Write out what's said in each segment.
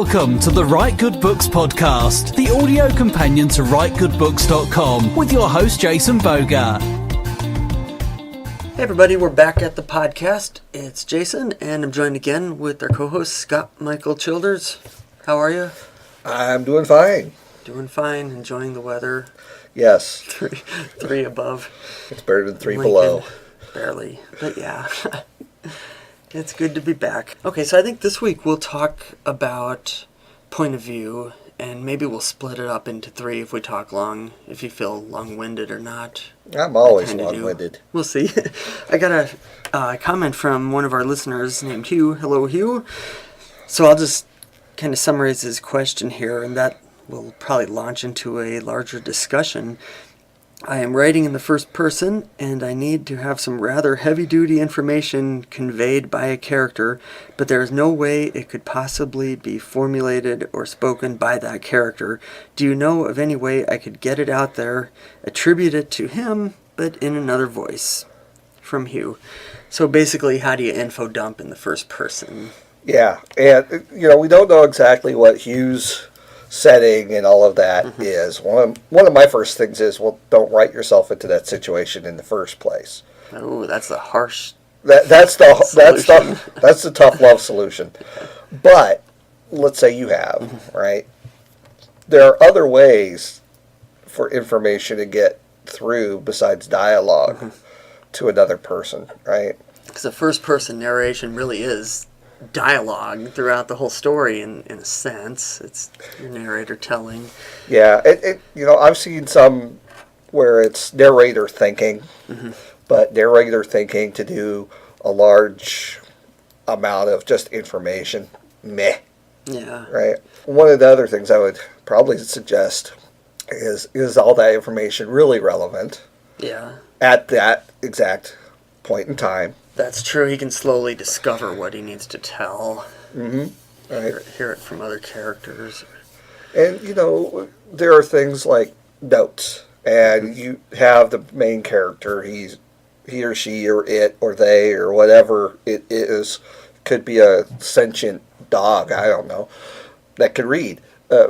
Welcome to the Write Good Books podcast, the audio companion to WriteGoodBooks.com, with your host Jason Bougger. Hey everybody, we're back at the podcast. It's Jason, and I'm joined again with our co-host Scott Michael Childers. How are you? I'm doing fine. Doing fine, enjoying the weather. Yes. Three above. It's better than three Lincoln. below. Barely, but yeah. It's good to be back. Okay, so I think this week we'll talk about point of view, and maybe we'll split it up into three if we talk long, if you feel long-winded or not. I'm always long-winded. We'll see. I got a comment from one of our listeners named Hugh. Hello, Hugh. So I'll just kind of summarize his question here, and that will probably launch into a larger discussion. I am writing in the first person, and I need to have some rather heavy-duty information conveyed by a character, but there is no way it could possibly be formulated or spoken by that character. Do you know of any way I could get it out there, attribute it to him, but in another voice? From Hugh. So basically, how do you info dump in the first person? Yeah, and we don't know exactly what Hugh's setting and all of that is. One of my first things is, well, don't write yourself into that situation in the first place. Oh, that's the harsh. That's the tough love solution. But let's say you have, right? There are other ways for information to get through besides dialogue to another person, right? Because the first person narration really is dialogue throughout the whole story in a sense. It's your narrator telling. Yeah, I've seen some where it's narrator thinking, but narrator thinking to do a large amount of just information. Meh. Yeah. Right? One of the other things I would probably suggest is all that information really relevant? Yeah. At that exact point in time. That's true. He can slowly discover what he needs to tell. Right. Hear it from other characters. And, there are things like notes. And you have the main character. He or she or it or they or whatever it is. Could be a sentient dog, I don't know, that could read.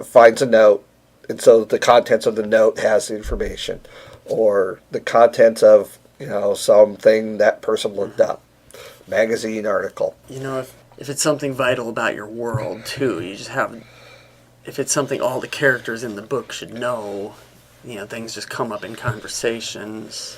Finds a note. And so the contents of the note has the information. Or the contents of something that person looked up. Magazine article. If it's something vital about your world, too, you just have... If it's something all the characters in the book should know, things just come up in conversations.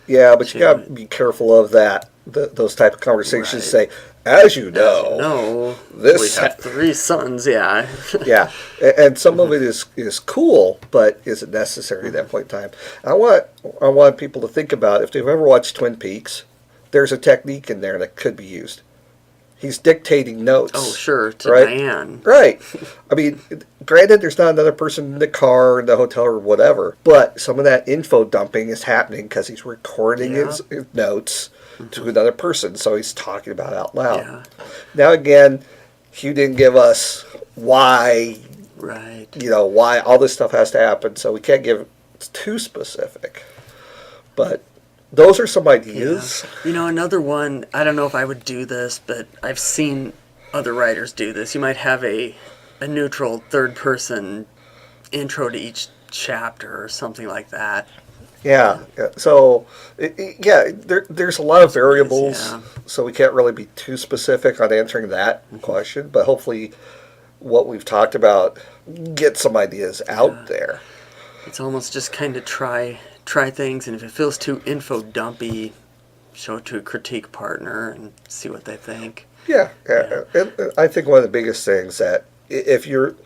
Yeah, but you got to be careful of that. Those type of conversations say, as you know, we have 3 sons, yeah. Yeah, and some of it is cool, but isn't necessary at that point in time. I want people to think about, if they've ever watched Twin Peaks, there's a technique in there that could be used. He's dictating notes. Oh, sure, to right? Diane. Right. I mean, granted, there's not another person in the car, in the hotel, or whatever, but some of that info dumping is happening because he's recording his notes to another person, so he's talking about it out loud. Yeah. Now, again, Hugh didn't give us why, why all this stuff has to happen, so we can't give too specific. But those are some ideas. Yeah. Another one, I don't know if I would do this, but I've seen other writers do this. You might have a neutral third-person intro to each chapter or something like that. Yeah. So, there's a lot of variables, so we can't really be too specific on answering that question, but hopefully what we've talked about get some ideas out there. It's almost just kind of try things, and if it feels too info dumpy, show it to a critique partner and see what they think. Yeah. And I think one of the biggest things that if you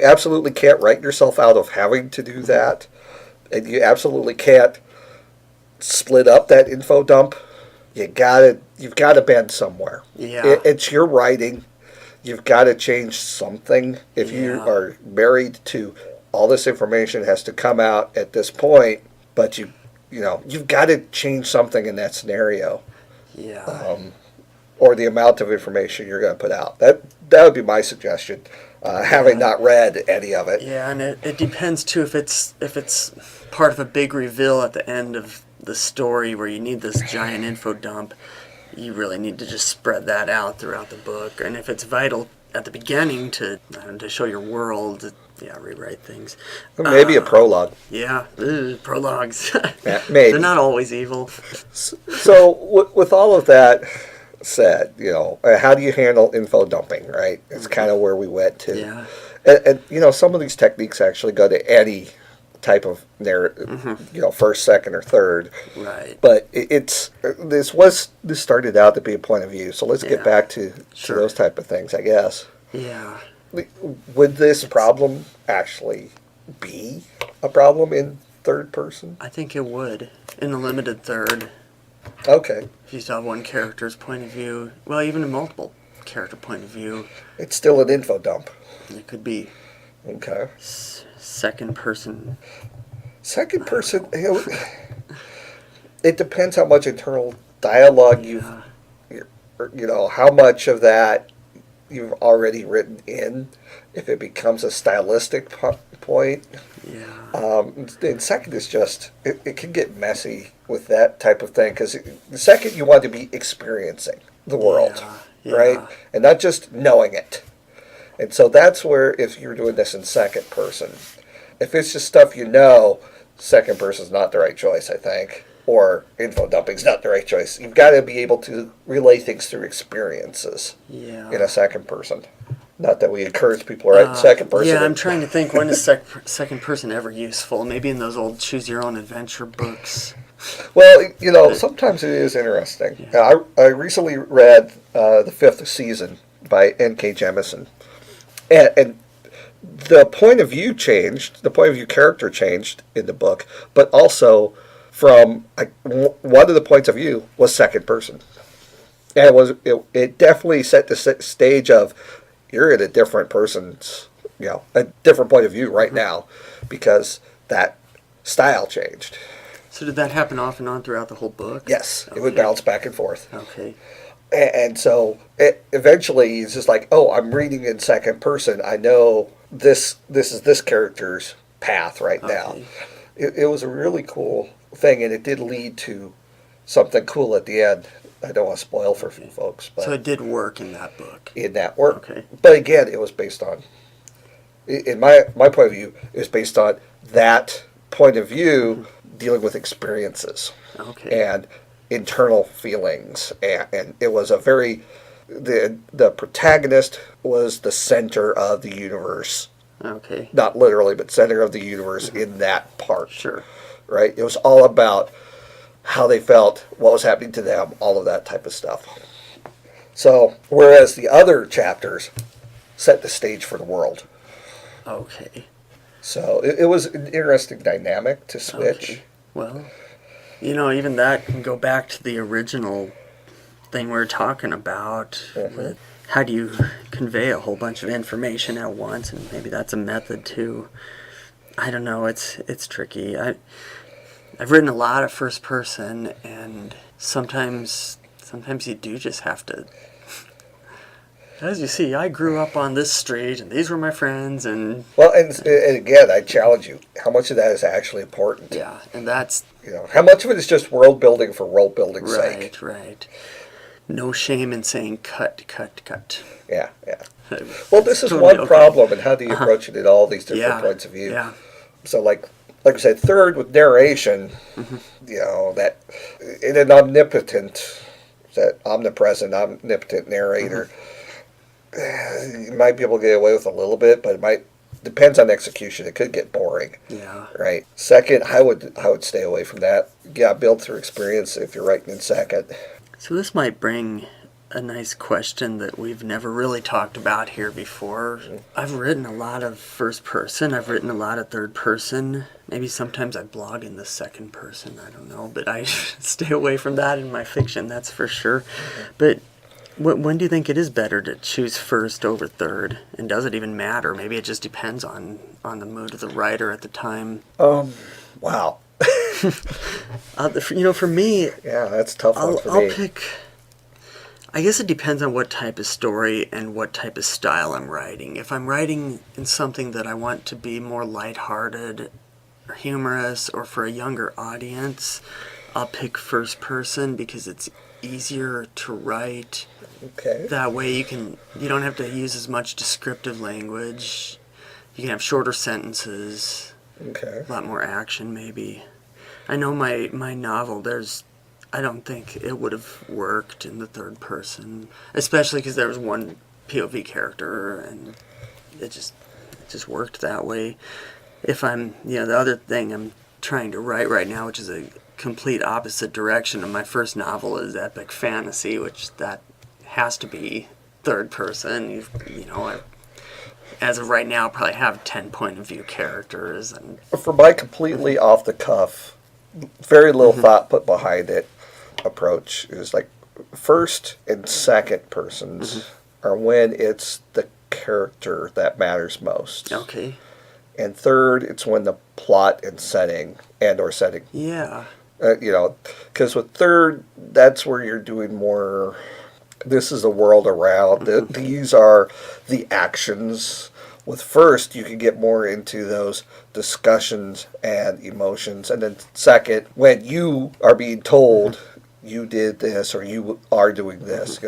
absolutely can't write yourself out of having to do that, and you absolutely can't split up that info dump, you've got to bend somewhere. Yeah. It's your writing. You've got to change something. If you are married to all this information has to come out at this point, but you've got to change something in that scenario. Yeah. Or the amount of information you're going to put out. That would be my suggestion, having not read any of it. Yeah, and it depends too if it's part of a big reveal at the end of the story where you need this giant info dump. You really need to just spread that out throughout the book. And if it's vital at the beginning to show your world. Yeah, rewrite things. Maybe a prologue. Yeah, prologues. Yeah, maybe. They're not always evil. So with all of that said, how do you handle info dumping, right? It's kind of where we went to. Yeah. And some of these techniques actually go to any type of narrative, first, second, or third. Right. But this started out to be a point of view. So let's get back to those type of things, I guess. Yeah. Would this problem actually be a problem in third person? I think it would. In the limited third. Okay. If you still have one character's point of view, well, even a multiple character point of view. It's still an info dump. It could be. Okay. Second person. Second person, it depends how much internal dialogue how much of that you've already written in. If it becomes a stylistic point. Yeah. And second is just, it can get messy with that type of thing, because the second you want to be experiencing the world, right? And not just knowing it. And so that's where, if you're doing this in second person, if it's just stuff second person's not the right choice, I think. Or info dumping's not the right choice. You've got to be able to relay things through experiences in a second person. Not that we encourage people to write in second person. Yeah, I'm trying to think, when is second person ever useful? Maybe in those old choose your own adventure books. Well, sometimes it is interesting. Yeah. I recently read the 5th season by N.K. Jemisin. And the point of view changed, the point of view character changed in the book, but also from one of the points of view was second person. And it definitely set the stage of, you're in a different person's, a different point of view right now, because that style changed. So did that happen off and on throughout the whole book? Yes, it would bounce back and forth. Okay. And so eventually it's just like, I'm reading in second person. I know this is this character's path right now. It was a really cool thing, and it did lead to something cool at the end. I don't want to spoil for folks. But so it did work in that book? In that work. Okay. But again, it was based on, in my point of view, it was based on that point of view dealing with experiences. Okay. And internal feelings, and it was a very the protagonist was the center of the universe. Okay. Not literally, but center of the universe in that part. Sure. Right? It was all about how they felt, what was happening to them, all of that type of stuff. So, whereas the other chapters set the stage for the world. Okay. So, it was an interesting dynamic to switch. Okay. Well, even that can go back to the original thing we were talking about. With how do you convey a whole bunch of information at once? And maybe that's a method too. I don't know. It's tricky. I've written a lot of first person, and sometimes you do just have to. As you see, I grew up on this street, and these were my friends, and... Well, and again, I challenge you. How much of that is actually important? Yeah, and that's... how much of it is just world building for world building's sake? Right. No shame in saying cut. Yeah. Well, this is totally one problem, and how do you approach it at all these different points of view? Yeah. So, like I said, third with narration, that in an omnipresent narrator, you might be able to get away with a little bit, but depends on execution. It could get boring. Yeah. Right. Second, I would stay away from that. Yeah, build through experience if you're writing in second. So this might bring a nice question that we've never really talked about here before. I've written a lot of first person. I've written a lot of third person. Maybe sometimes I blog in the second person. I don't know, but I stay away from that in my fiction. That's for sure. But when do you think it is better to choose first over third? And does it even matter? Maybe it just depends on the mood of the writer at the time. Wow. For me... Yeah, that's a tough one for me. I'll pick... I guess it depends on what type of story and what type of style I'm writing. If I'm writing in something that I want to be more lighthearted or humorous or for a younger audience, I'll pick first person because it's easier to write. Okay. That way you don't have to use as much descriptive language. You can have shorter sentences, Okay. a lot more action maybe. I know my novel, I don't think it would have worked in the third person, especially because there was one POV character and it just worked that way. If the other thing I'm trying to write right now, which is a complete opposite direction of my first novel, is epic fantasy, which that has to be third person. As of right now, probably have 10 point of view characters. And For my completely off the cuff, very little thought put behind it approach is like first and second persons are when it's the character that matters most. okay, And third, it's when the plot and setting or setting. yeah, Because with third, that's where you're doing more. This is the world around. These are the actions. With first, you can get more into those discussions and emotions. And then second, when you are being told you did this or you are doing this,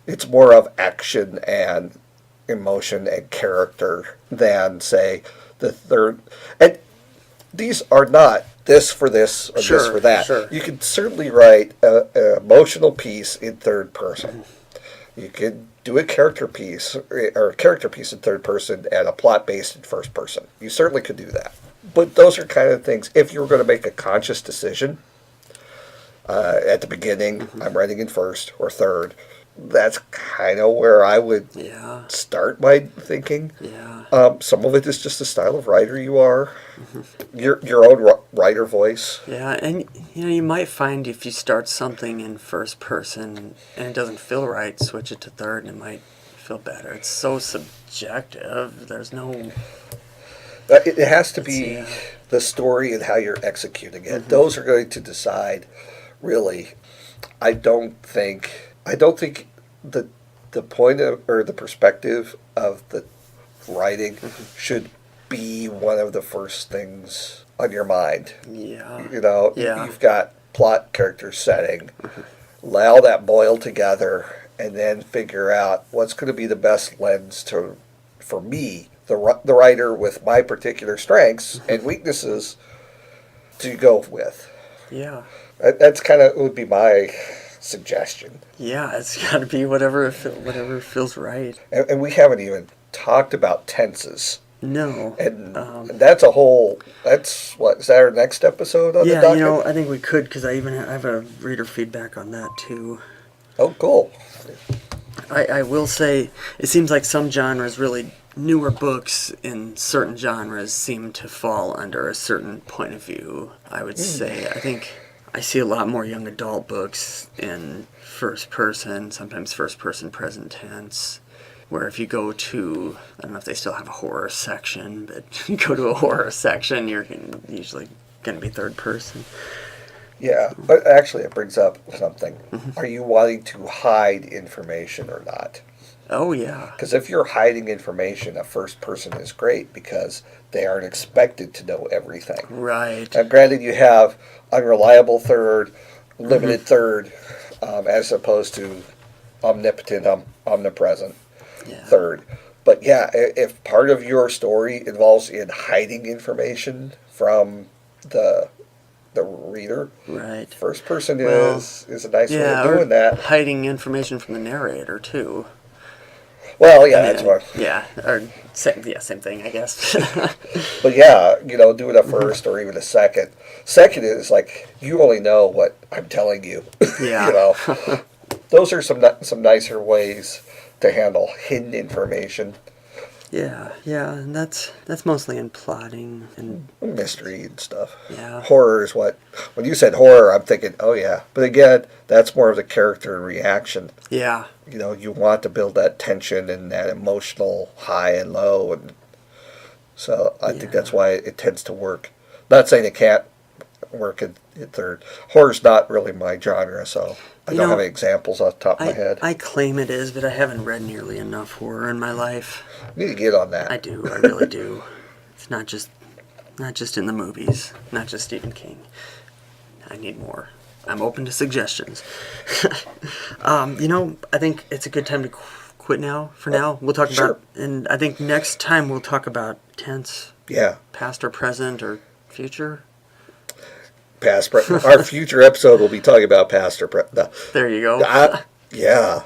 it's more of action and emotion and character than, say, the third. And these are not this for this or this Sure, for that. sure. You can certainly write an emotional piece in third person. You could do a character piece or a character piece in third person and a plot based in first person. You certainly could do that. But those are kind of things, if you were going to make a conscious decision at the beginning, I'm writing in first or third, that's kind of where I would yeah, start my thinking. yeah. Some of it is just the style of writer you are, your own writer voice. Yeah, and you might find if you start something in first person and it doesn't feel right, switch it to third and it might feel better. It's so subjective. There's no... It has to be Yeah. the story and how you're executing it. Those are going to decide, really. I don't think the point of or the perspective of the writing should be one of the first things on your mind. Yeah. Yeah. You've got plot, character, setting. Allow that boil together, and then figure out what's going to be the best lens for me, the writer with my particular strengths and weaknesses, to go with. Yeah. That's kind of would be my suggestion. Yeah, it's got to be whatever feels right. And we haven't even talked about tenses. No. And that's what, is that our next episode on the Yeah, docket? I think we could, because I have a reader feedback on that too. Oh, cool. I will say, it seems like some genres, really newer books in certain genres, seem to fall under a certain point of view, I would say. I think I see a lot more young adult books in first person, sometimes first person present tense, where if you go to, I don't know if they still have a horror section, but you go to a horror section, you're usually going to be third person. Yeah, but actually it brings up something. Are you wanting to hide information or not? Oh, yeah. Because if you're hiding information, a first person is great because they aren't expected to know everything. Right. Now, granted, you have unreliable third, limited third, as opposed to omnipotent, omnipresent third. But yeah, if part of your story involves in hiding information from the reader, Right. first person is a nice way of or doing that. hiding information from the narrator, too. Well, yeah, that's what. Yeah, or same thing, I guess. But yeah, doing a first or even a second. Second is like you only know what I'm telling you. Yeah. Those are some nicer ways to handle hidden information. Yeah, and that's mostly in plotting and Mystery and stuff. Yeah. Horror is what. When you said horror, I'm thinking, oh yeah. But again, that's more of the character and reaction. yeah. You want to build that tension and that emotional high and low, and so I think that's why it tends to work. Not saying it can't work in third. Horror's not really my genre, so I don't have any examples off the top of my head. I claim it is, but I haven't read nearly enough horror in my life. You need to get on that. I really do. It's not just in the movies, not just Stephen King. I need more I'm open to suggestions. I think it's a good time to quit now. For now, we'll talk about, and I think next time we'll talk about tense. Yeah. Past or present or future. Our future episode will be talking about past or present. There you go. Yeah.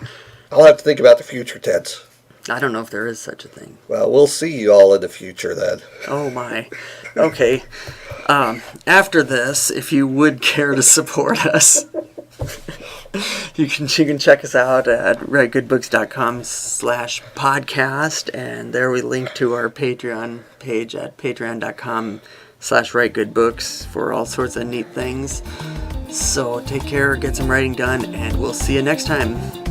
I'll have to think about the future tense. I don't know if there is such a thing. Well, we'll see you all in the future then. Oh my. Okay. After this, if you would care to support us, you can check us out at writegoodbooks.com/podcast, and there we link to our Patreon page at patreon.com/writegoodbooks for all sorts of neat things. So take care, get some writing done, and we'll see you next time.